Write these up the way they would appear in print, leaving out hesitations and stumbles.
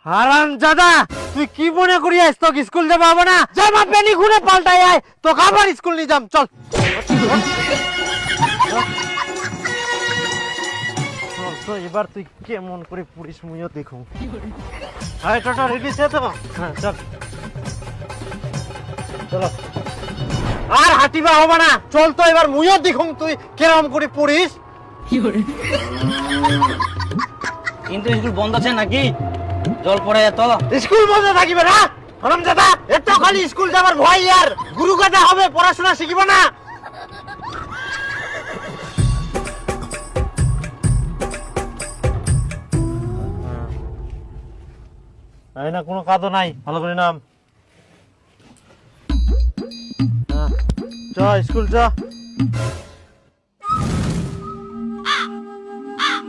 হারামজাদা, তুই কি মনে করিস তোকে স্কুল যাবো হবে না? জামা প্যান্ট খুলে পাল্টাই আয়, তোকে আবার স্কুল নিয়ে যাম। চল তো এবার তুই কেমন করে পুলিশ মুইও দেখুন। হ্যাঁ টোটো রেডি আছে তো? হ্যাঁ চল চলো, আর হাঁটিবা হবে না, চল তো এবার মুইও দেখুন তুই কেরম করে পড়িস। কিন্তু স্কুল বন্ধ আছে নাকি? জল পড়ে যেত। স্কুল বন্ধ থাকিবে না হারামজাদা? এত খালি স্কুল যাবার ভয়, আর গুরু গাদা হবে, পড়াশোনা শিখিব না। এই না কোনো কাদো নাই, ভালো করে নাম। চ স্কুল চ।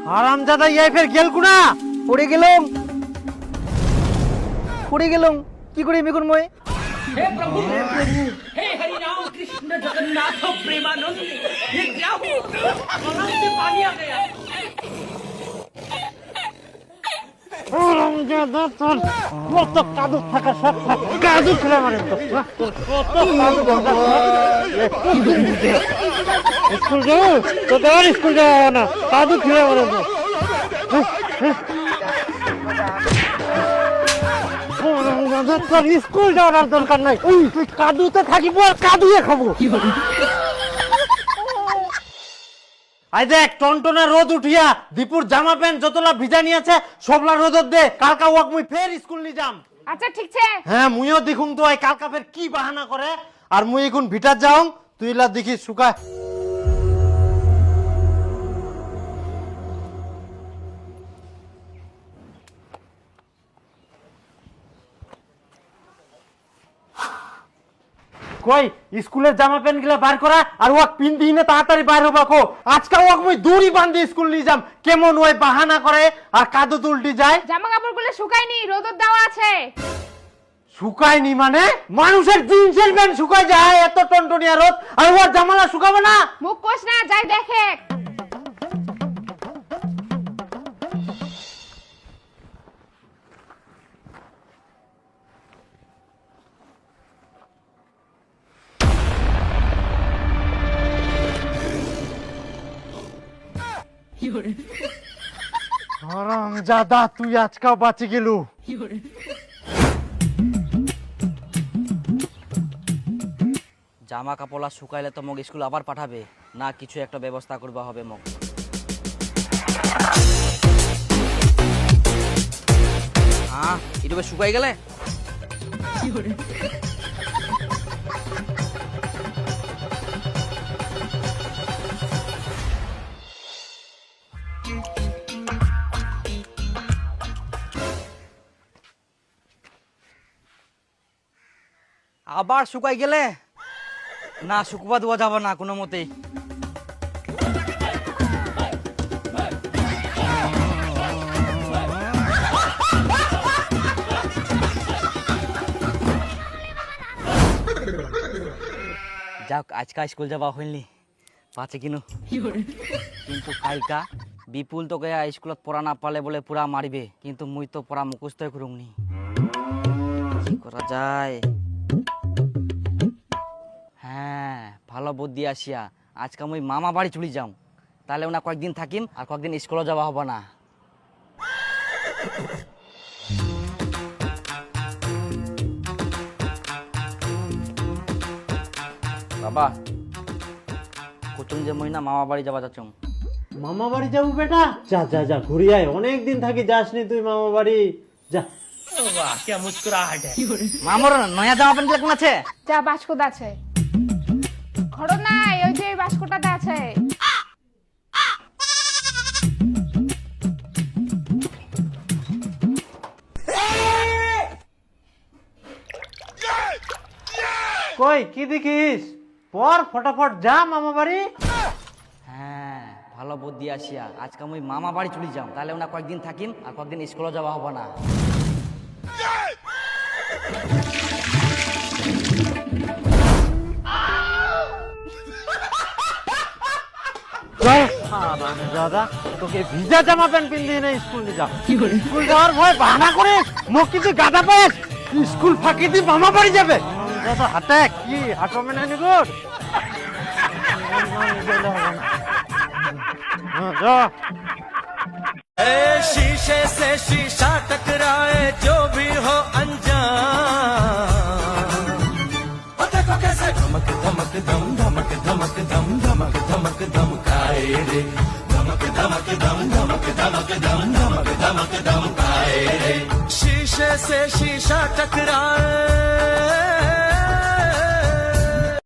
হারামজাদা ইয়াই ফের গেল কুনা? পড়ে গেলাম কি করে মেগুন মই? हे प्रभु हे हरि राम कृष्ण जगन्नाथ प्रेमानंद ये क्या हुआ? गला से पानी आ गया। হারামজাদা তোর কত কাদু থাকা সব কাদু খেলে মারে তো। কত কাদু গন্ধা। স্কুল যাও তো, দেওয়ার স্কুল যাওয়া না, কাদু খেলে মারে তো। তোর স্কুল যাওয়ার দরকার নাই, তুই কাদুতে থাকিব আর কাদুয়ে খাবো। আই দেখ টনটনা রোদ উঠিয়া দীপুর জামা প্যান্ট যতলা ভিজা নিয়েছে সবলা রোদত দে, কালকা ওয়াক মুই ফের স্কুল নি যাম। আচ্ছা ঠিক আছে। হ্যাঁ মুইও দেখুম তো এই কালকা ফের কি বাহানা করে, আর মুই এখন ভিটার যাও, তুই লা দেখিস শুকায়। কই স্কুলের জামা প্যান্ট গুলা বার করা, আর ওয়াক পিন দিনে তাড়াতাড়ি বাইর হবা কো। আজকে ওয়াক মুই দড়ি বান্ধি স্কুল নিয়ে যাম, কেমন ওই বাহানা করে আর কাদো উল্টি যায়। জামা কাপড় গুলো শুকায়নি, রোদর দেওয়া আছে। শুকায়নি মানে? মানুষের জিন্সের প্যান্ট শুকায় যায় এত টনটনিয়া রোদ, আর ওর জামালা শুকাবে না? মুখ কোষ না, যাই দেখে। হারামজাদা তুই আজকাও বাঁচি গেলু। জামা কাপড় শুকাইলে তো মগ স্কুল আবার পাঠাবে না, কিছু একটা ব্যবস্থা করবা হবে মগ। হ্যাঁ এটা শুকাই গেলে আবার শুকাই গেলে না, শুকবা দেওয়া যাবে না কোনো মতেই। যাক আজকা স্কুল যাবা হইনি পাচ্ছে কিনু, কিন্তু কালকা বিপুল তো গয়া স্কুলত পড়া না পালে বলে পুরা মারিবে, কিন্তু মুই তো পড়া মুখস্থই করুমনি, কি করা যায়? হ্যাঁ ভালো বুদ্ধি আসিয়া, আজকে মুই মামা বাড়ি চলে যাও, তাহলে ওনা কয়েকদিন থাকিম আর কয়েকদিন স্কুলে যাওয়া হবে না। বাবা কুতুম যে মুই না মামা বাড়ি যাওয়া যাচ্ছ। মামা বাড়ি যাবো বেটা? যা যা যা ঘুরি আয়, অনেকদিন থাকি যাসনি তুই মামা বাড়ি, যা। वाह क्या मुस्कुराहट है। মামার নয়া জামা প্যান্ট কোন আছে? যা বাস্কট আছে। ঘর নাই, ওই যে বাস্কটাতে আছে। কই কি দেখিস? পর ফটাফট যা মামা বাড়ি। হ্যাঁ ভালো বুদ্ধি আসিয়া, আজকে মুই মামা বাড়ি চলে যাও, তাহলে ওনা কয়েকদিন থাকিম আর কয়েকদিন স্কুলে যাওয়া হবে না। চল দাদা তোকে ভিজা জামা প্যান্ট পিন্দি না স্কুল নিয়ে যা স্কুল যাওয়ার ভয় বাহানা করে মুখ কিন্তু গাদা পাস স্কুল ফাঁকি দিয়ে মামা বাড়ি যাবে দাদা হাতে কি হাঁটো মেনে নিগুর যা शीशे से शीशा टकराए जो भी हो अनजान देखो कैसे धमक धमक धम धमक धमक धम धमक धमक धमकाए रे धमक धमक धम धमक धमक धम धमक धमक धमकाए रे शीशे से शीशा टकराए